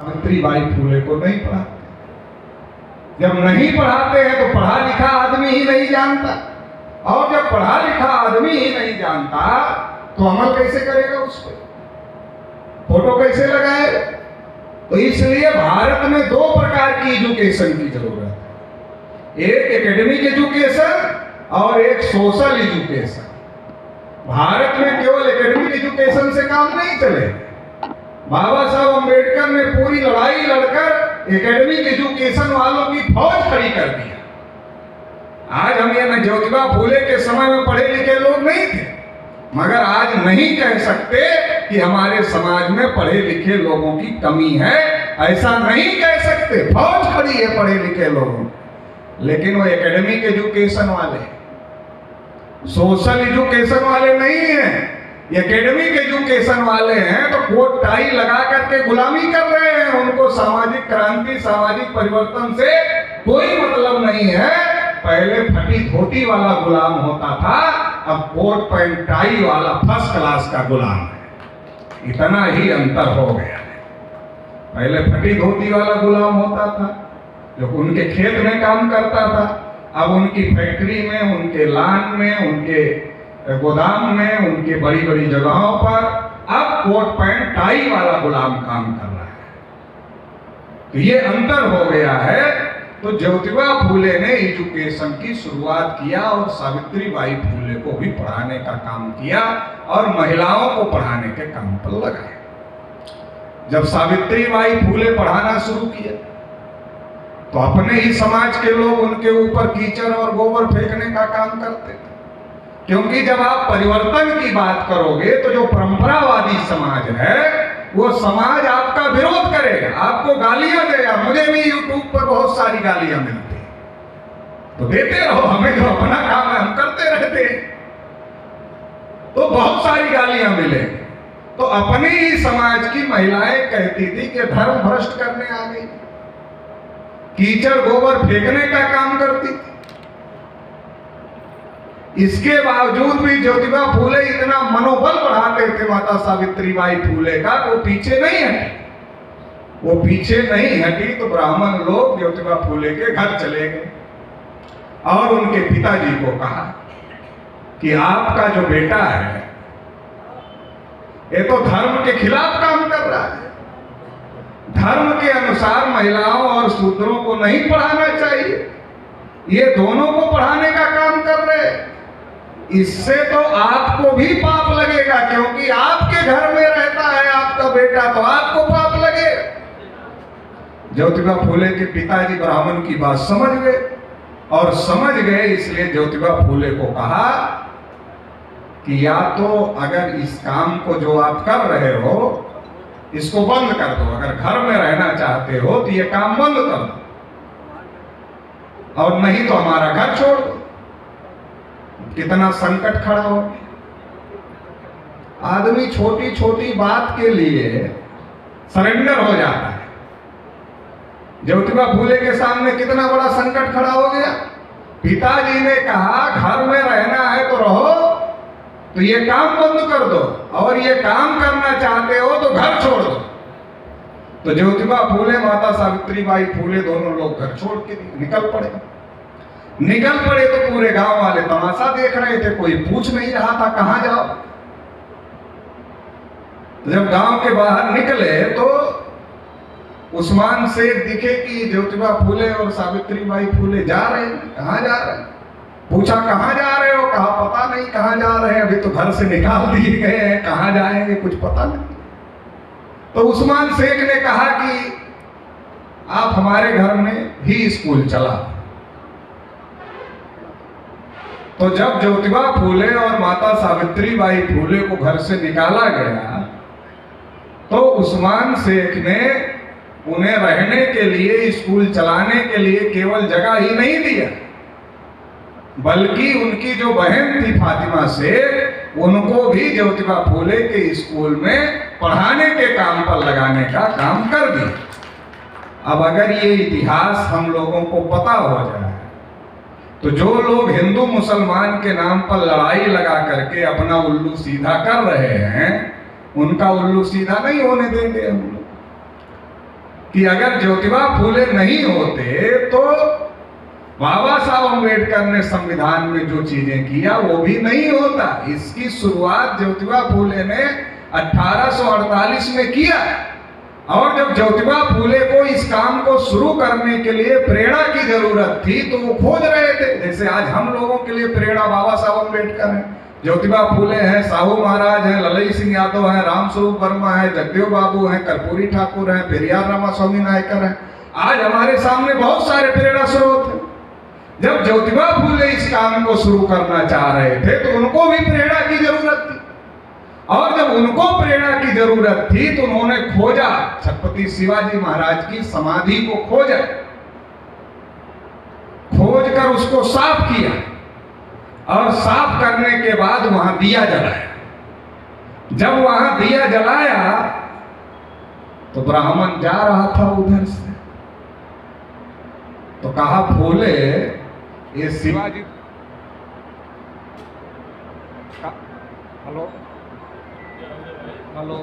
सावित्रीबाई फूले को नहीं पढ़ाते। जब नहीं पढ़ाते हैं तो पढ़ा लिखा आदमी ही नहीं जानता, और जब पढ़ा लिखा आदमी ही नहीं जानता तो अमल कैसे करेगा उस पर, फोटो कैसे लगाएगा। तो इसलिए भारत में दो प्रकार की एजुकेशन की जरूरत है, एक एकेडमिक एजुकेशन और एक सोशल एजुकेशन। भारत में केवल एकेडमिक एजुकेशन से काम नहीं चलेगा। बाबा साहब अम्बेडकर ने पूरी लड़ाई लड़कर एकेडमिक एजुकेशन वालों की फौज खड़ी कर दिया। आज हम ये ज्योतिबा फूले के समय में पढ़े लिखे लोग नहीं थे, मगर आज नहीं कह सकते कि हमारे समाज में पढ़े लिखे लोगों की कमी है, ऐसा नहीं कह सकते। फौज खड़ी है पढ़े लिखे लोगों, लेकिन वो एकेडमिक एजुकेशन वाले, सोशल एजुकेशन वाले नहीं है। एकेडमिक एजुकेशन वाले हैं तो कोट टाई लगा करके गुलामी कर रहे हैं। उनको सामाजिक क्रांति, सामाजिक परिवर्तन से कोई मतलब नहीं है। पहले फटी धोती वाला गुलाम होता था, अब कोट पैंट टाई वाला फर्स्ट क्लास का गुलाम है। इतना ही अंतर हो गया है। पहले फटी धोती वाला गुलाम होता था जो उनके खेत में काम करता था, अब उनकी फैक्ट्री में, उनके लान में, उनके गोदाम में, उनके बड़ी बड़ी जगहों पर अब कोट पैंट टाई वाला गुलाम काम कर रहा है। तो ये अंतर हो गया है। तो ज्योतिबा फूले ने एजुकेशन की शुरुआत किया और सावित्रीबाई फूले को भी पढ़ाने का काम किया और महिलाओं को पढ़ाने के काम पर लगाए। जब सावित्रीबाई फूले पढ़ाना शुरू किया तो अपने ही समाज के लोग उनके ऊपर कीचड़ और गोबर फेंकने का काम करते थे, क्योंकि जब आप परिवर्तन की बात करोगे तो जो परंपरावादी समाज है वो समाज आपका विरोध करेगा, आपको गालियां देगा। मुझे भी यूट्यूब पर बहुत सारी गालियां मिलती हैं, तो देते रहो, हमें जो अपना काम है हम करते रहते हैं। तो बहुत सारी गालियां मिले तो अपनी ही समाज की महिलाएं कहती थी कि धर्म भ्रष्ट करने आ गई, कीचड़ गोबर फेंकने का काम करती थी। इसके बावजूद भी ज्योतिबा फूले इतना मनोबल बढ़ाते थे माता सावित्रीबाई फूले का, वो पीछे नहीं हटी। वो पीछे नहीं हटी तो ब्राह्मण लोग ज्योतिबा फूले के घर चले गए और उनके पिताजी को कहा कि आपका जो बेटा है ये तो धर्म के खिलाफ काम कर रहा है, धर्म के अनुसार महिलाओं और शूद्रों को नहीं पढ़ाना चाहिए, ये दोनों को पढ़ाने का काम कर रहे हैं। इससे तो आपको भी पाप लगेगा, क्योंकि आपके घर में रहता है आपका बेटा, तो आपको पाप लगेगा। ज्योतिबा फूले के पिताजी ब्राह्मण की बात समझ गए, और समझ गए इसलिए ज्योतिबा फूले को कहा कि या तो अगर इस काम को जो आप कर रहे हो इसको बंद कर दो, अगर घर में रहना चाहते हो तो ये काम बंद कर दो, और नहीं तो हमारा घर छोड़ दो। कितना संकट खड़ा हो, आदमी छोटी छोटी बात के लिए सरेंडर हो जाता है। ज्योतिबा फूले के सामने कितना बड़ा संकट खड़ा हो गया। पिताजी ने कहा घर में रहना है तो रहो, तो ये काम बंद कर दो, और ये काम करना चाहते हो तो घर छोड़ दो। तो ज्योतिबा फूले, माता सावित्रीबाई फूले दोनों लोग घर छोड़ के निकल पड़े तो पूरे गांव वाले तमाशा देख रहे थे, कोई पूछ नहीं रहा था कहां जाओ। तो जब गांव के बाहर निकले तो उस्मान शेख दिखे कि ज्योतिबा फूले और सावित्रीबाई फूले जा रहे हैं। कहां जा रहे हैं? पूछा कहां जा रहे हो? कहा पता नहीं कहां जा रहे हैं, अभी तो घर से निकाल दिए गए हैं, कहां जाएंगे कुछ पता नहीं। तो उस्मान शेख ने कहा कि आप हमारे घर में ही स्कूल चला। तो जब ज्योतिबा फूले और माता सावित्रीबाई फूले को घर से निकाला गया तो उस्मान शेख ने उन्हें रहने के लिए, स्कूल चलाने के लिए केवल जगह ही नहीं दिया, बल्कि उनकी जो बहन थी फातिमा शेख, उनको भी ज्योतिबा फूले के स्कूल में पढ़ाने के काम पर लगाने का काम कर दिया। अब अगर ये इतिहास हम लोगों को पता हो जाए तो जो लोग हिंदू मुसलमान के नाम पर लड़ाई लगा करके अपना उल्लू सीधा कर रहे हैं, उनका उल्लू सीधा नहीं होने देंगे हम लोग। कि अगर ज्योतिबा फूले नहीं होते तो बाबा साहब अम्बेडकर ने संविधान में जो चीजें किया वो भी नहीं होता। इसकी शुरुआत ज्योतिबा फूले ने 1848 में किया। और जब ज्योतिबा फूले को इस काम को शुरू करने के लिए प्रेरणा की जरूरत थी तो वो खोज रहे थे। जैसे आज हम लोगों के लिए प्रेरणा बाबा साहब अम्बेडकर है, ज्योतिबा फूले हैं, साहू महाराज हैं, ललई सिंह यादव हैं, रामस्वरूप वर्मा है, जगदेव बाबू हैं, कर्पूरी ठाकुर हैं, पेरियार रामास्वामी नायकर हैं। आज हमारे सामने बहुत सारे प्रेरणा स्रोत हैं। जब ज्योतिबा फूले इस काम को शुरू करना चाह रहे थे तो उनको भी प्रेरणा की जरूरत थी। और जब उनको प्रेरणा की जरूरत थी तो उन्होंने खोजा, छत्रपति शिवाजी महाराज की समाधि को खोजा, खोज कर उसको साफ किया और साफ करने के बाद वहां दिया जलाया। जब वहां दिया जलाया तो ब्राह्मण जा रहा था उधर से, तो कहा फूले ये Shivaji, hello hello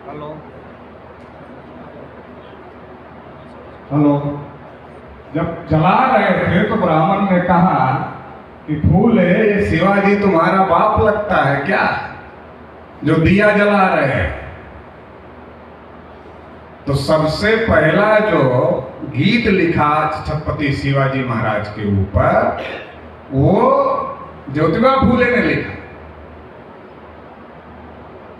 hello hello. जब जला रहे थे तो ब्राह्मण ने कहा कि फूले ये शिवाजी तुम्हारा बाप लगता है क्या जो दिया जला रहे हैं? तो सबसे पहला जो गीत लिखा छत्रपति शिवाजी महाराज के ऊपर वो ज्योतिबा फूले ने लिखा।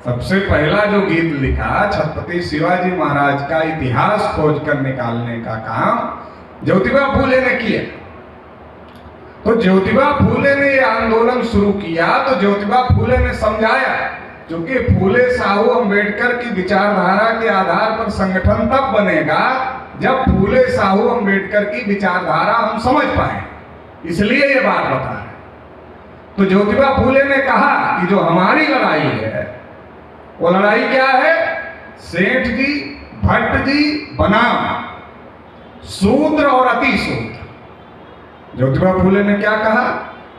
सबसे पहला जो गीत लिखा छत्रपति शिवाजी महाराज का इतिहास खोज कर निकालने का काम ज्योतिबा फूले ने किया। तो ज्योतिबा फूले ने ये आंदोलन शुरू किया तो ज्योतिबा फूले ने समझाया, क्योंकि फूले साहू अम्बेडकर की विचारधारा के आधार पर संगठन तब बनेगा जब फूले साहू अम्बेडकर की विचारधारा हम समझ पाए, इसलिए ये बात बता रहे। तो ज्योतिबा फूले ने कहा कि जो हमारी लड़ाई है वो लड़ाई क्या है? सेठ जी, भट्ट जी बनाम शूद्र और अति शूद्र। ज्योतिबा फूले ने क्या कहा?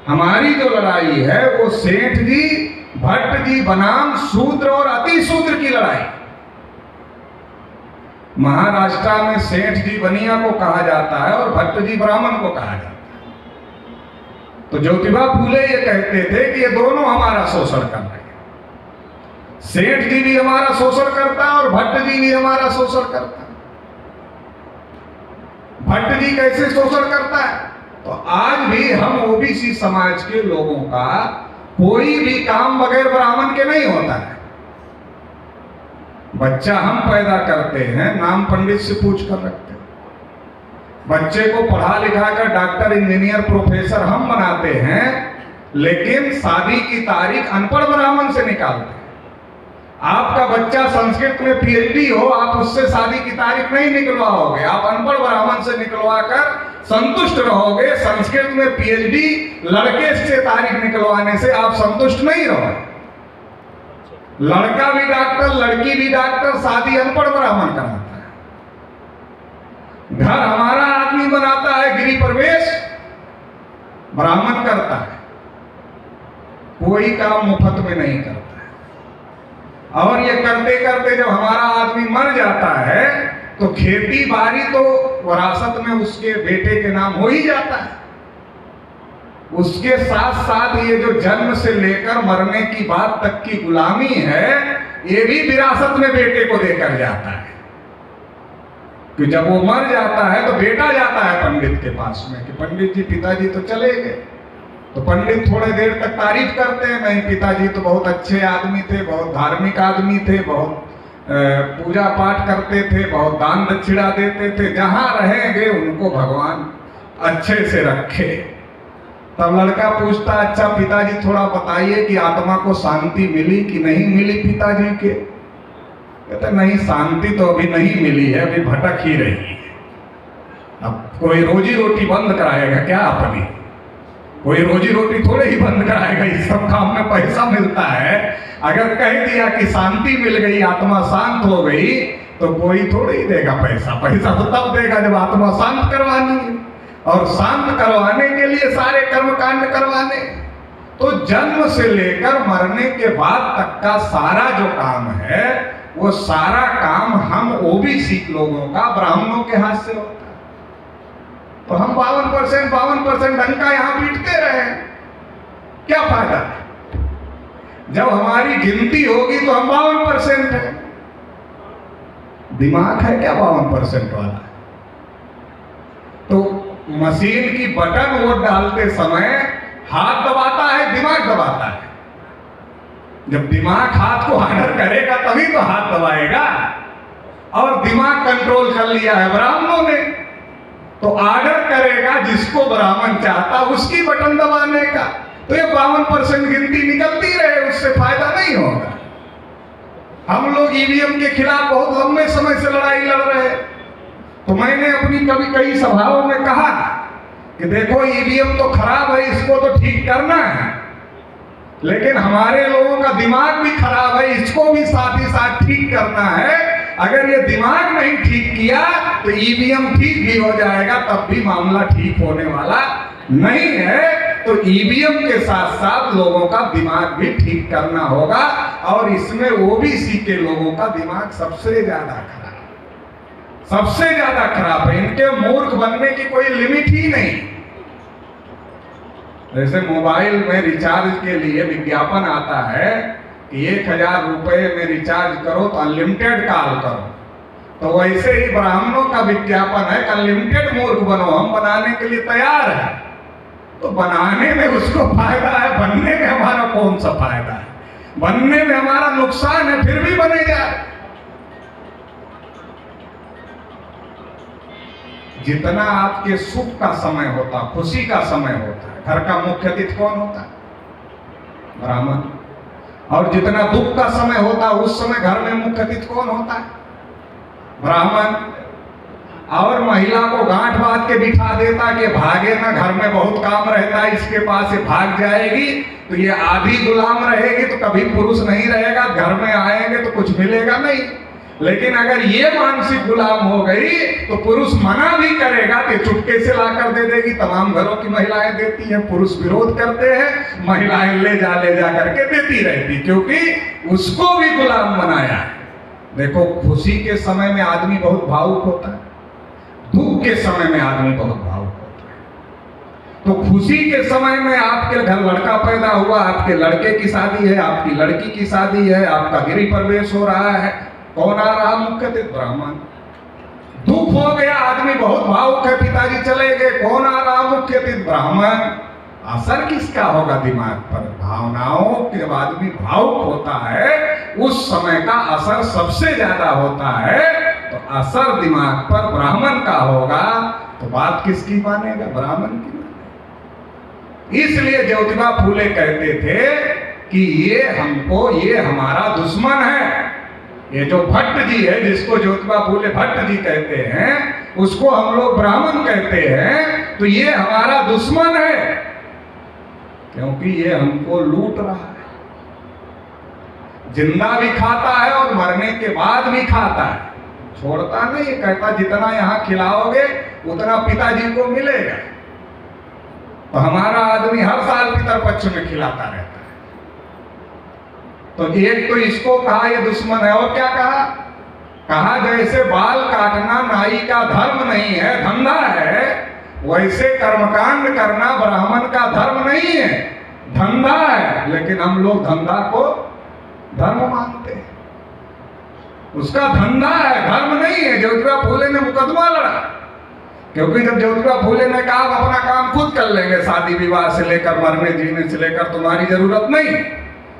हमारी जो लड़ाई है वो सेठ जी, भट्ट जी बनाम शूद्र और अति शूद्र की लड़ाई। महाराष्ट्र में सेठ जी बनिया को कहा जाता है और भट्ट जी ब्राह्मण को कहा जाता है। तो ज्योतिबा फूले ये कहते थे कि ये दोनों हमारा शोषण कर रहे हैं। सेठ जी भी हमारा शोषण करता है और भट्ट जी भी हमारा शोषण करता है। भट्ट जी कैसे शोषण करता है? तो आज भी हम ओबीसी समाज के लोगों का कोई भी काम बगैर ब्राह्मण के नहीं होता है। बच्चा हम पैदा करते हैं, नाम पंडित से पूछ कर रखते हैं। बच्चे को पढ़ा लिखा कर डॉक्टर, इंजीनियर, प्रोफेसर हम बनाते हैं, लेकिन शादी की तारीख अनपढ़ ब्राह्मण से निकालते हैं। आपका बच्चा संस्कृत में पीएचडी हो, आप उससे शादी की तारीख नहीं निकलवाओगे, आप अनपढ़ ब्राह्मण से निकलवा कर संतुष्ट रहोगे। संस्कृत में पीएचडी लड़के से तारीख निकलवाने से आप संतुष्ट नहीं रहोगे। लड़का भी डॉक्टर, लड़की भी डॉक्टर, शादी अनपढ़ ब्राह्मण कराता है। घर हमारा आदमी बनाता है, गृह प्रवेश ब्राह्मण करता है। कोई काम मुफ्त में नहीं करता है। और ये करते करते जब हमारा आदमी मर जाता है तो खेती बाड़ी तो विरासत में उसके बेटे के नाम हो ही जाता है। उसके साथ साथ ये जो जन्म से लेकर मरने की बात तक की गुलामी है, ये भी विरासत में बेटे को देकर जाता है। कि जब वो मर जाता है तो बेटा जाता है पंडित के पास में कि पंडित जी, पिताजी तो चले गए। तो पंडित थोड़े देर तक तारीफ करते हैं, नहीं पिताजी तो बहुत अच्छे आदमी थे, बहुत धार्मिक आदमी थे, बहुत पूजा पाठ करते थे, बहुत दान दक्षिणा देते थे, जहां रहेंगे उनको भगवान अच्छे से रखे। तब लड़का पूछता, अच्छा पिताजी थोड़ा बताइए कि आत्मा को शांति मिली कि नहीं मिली पिताजी के? कहते नहीं, शांति तो अभी नहीं मिली है, अभी भटक ही रही है। अब कोई रोजी रोटी बंद कराएगा क्या अपनी? कोई रोजी रोटी थोड़े ही बंद कराएगा, इस सब काम में पैसा मिलता है। अगर कह दिया कि शांति मिल गई, आत्मा शांत हो गई, तो कोई थोड़े ही देगा पैसा। पैसा तो तब देगा जब आत्मा शांत करवानी है, और शांत करवाने के लिए सारे कर्म कांड करवाने। तो जन्म से लेकर मरने के बाद तक का सारा जो काम है वो सारा काम हम ओबीसी लोगों का, ब्राह्मणों के हाथ से होता है। तो हम 52% डंका यहां पीटते रहे, क्या फायदा? जब हमारी गिनती होगी तो हम 52% है। दिमाग है क्या 52% वाला? तो मशीन की बटन वोट डालते समय हाथ दबाता है, दिमाग दबाता है। जब दिमाग हाथ को ऑर्डर करेगा तभी तो हाथ दबाएगा, और दिमाग कंट्रोल कर लिया है ब्राह्मणों ने, तो ऑर्डर करेगा जिसको ब्राह्मण चाहता उसकी बटन दबाने का। तो ये 52% गिनती निकलती रहे, उससे फायदा नहीं होगा। हम लोग ईवीएम के खिलाफ बहुत लंबे समय से लड़ाई लड़ रहे हैं। तो मैंने अपनी कई सभाओं में कहा कि देखो ईवीएम तो खराब है, इसको तो ठीक करना है, लेकिन हमारे लोगों का दिमाग भी खराब है, इसको भी साथ ही साथ ठीक करना है। अगर ये दिमाग नहीं ठीक किया तो ईवीएम ठीक भी हो जाएगा, तब भी मामला ठीक होने वाला नहीं है। तो ईवीएम के साथ साथ लोगों का दिमाग भी ठीक करना होगा, और इसमें ओबीसी के लोगों का दिमाग सबसे ज्यादा खराब, सबसे ज्यादा खराब है। इनके मूर्ख बनने की कोई लिमिट ही नहीं। जैसे मोबाइल में रिचार्ज के लिए विज्ञापन आता है कि 1000 रुपए में रिचार्ज करो तो अनलिमिटेड कॉल करो, तो वैसे ही ब्राह्मणों का विज्ञापन है कि अनलिमिटेड मूर्ख बनो, हम बनाने के लिए तैयार है। तो बनाने में उसको फायदा है, बनने में हमारा कौन सा फायदा है? बनने में हमारा नुकसान है, फिर भी बनेगा। जितना आपके सुख का समय होता, खुशी का समय होता है, घर का मुख्य अतिथि कौन होता है? ब्राह्मण। और जितना दुख का समय होता है उस समय घर में मुख्य अतिथि कौन होता है? ब्राह्मण। और महिला को गांठ बांध के बिठा देता कि भागे ना, घर में बहुत काम रहता है इसके पास, ये भाग जाएगी तो ये आधी गुलाम रहेगी, तो कभी पुरुष नहीं रहेगा, घर में आएंगे तो कुछ मिलेगा नहीं। लेकिन अगर ये मानसिक गुलाम हो गई तो पुरुष मना भी करेगा कि चुपके से लाकर दे देगी। तमाम घरों की महिलाएं देती हैं, पुरुष विरोध करते हैं, महिलाएं ले जा करके देती रहती, क्योंकि उसको भी गुलाम बनाया है। देखो, खुशी के समय में आदमी बहुत भावुक होता है, दुख के समय में आदमी बहुत भावुक होता है। तो खुशी के समय में आपके घर लड़का पैदा हुआ, आपके लड़के की शादी है, आपकी लड़की की शादी है, आपका गृह प्रवेश हो रहा है, कौन आ रहा? मुख्य अतिथि ब्राह्मण। दुख हो गया, आदमी बहुत भावुक है, पिताजी चले गए, कौन आ रहा? मुख्य अतिथि ब्राह्मण। असर किसका होगा दिमाग पर? भावनाओं के आदमी भावुक होता है, उस समय का असर सबसे ज्यादा होता है। तो असर दिमाग पर ब्राह्मण का होगा, तो बात किसकी मानेगा? ब्राह्मण की। इसलिए ज्योतिबा फूले कहते थे कि ये हमारा दुश्मन है। ये जो भट्ट जी है, जिसको ज्योतिबा फूले भट्ट जी कहते हैं, उसको हम लोग ब्राह्मण कहते हैं, तो ये हमारा दुश्मन है, क्योंकि ये हमको लूट रहा है। जिंदा भी खाता है और मरने के बाद भी खाता है, छोड़ता नहीं। ये कहता जितना यहां खिलाओगे उतना पिताजी को मिलेगा। तो हमारा आदमी हर साल पितर पक्ष में खिलाता रहता है। तो एक तो इसको कहा ये दुश्मन है, और क्या कहा जैसे बाल काटना नाई का धर्म नहीं है, धंधा है, वैसे कर्मकांड करना ब्राह्मण का धर्म नहीं है, धंधा है। लेकिन हम लोग धंधा को धर्म मानते हैं, उसका धंधा है, धर्म नहीं है। ज्योतिबा फूले ने मुकदमा लड़ा, क्योंकि जब ज्योतिबा फूले ने कहा अपना काम खुद कर लेंगे, शादी विवाह से लेकर मरने जीने से लेकर, तुम्हारी जरूरत नहीं,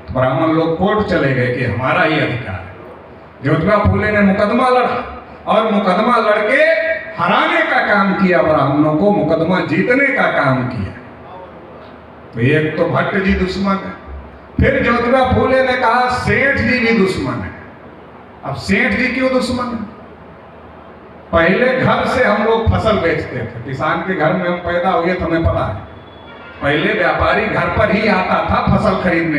ब्राह्मण लोग कोर्ट चले गए कि हमारा ही अधिकार है। ज्योतिबा फूले ने मुकदमा लड़ा, और मुकदमा लड़के हराने का काम किया, ब्राह्मणों को मुकदमा जीतने का काम किया। तो एक तो भट्ट जी दुश्मन है। फिर ज्योतिबा फूले ने कहा सेठ जी भी दुश्मन है। अब सेठ जी क्यों दुश्मन है? पहले घर से हम लोग फसल बेचते थे, किसान के घर में हम पैदा हुए, तुम्हें पता है। पहले व्यापारी घर पर ही आता था फसल खरीदने।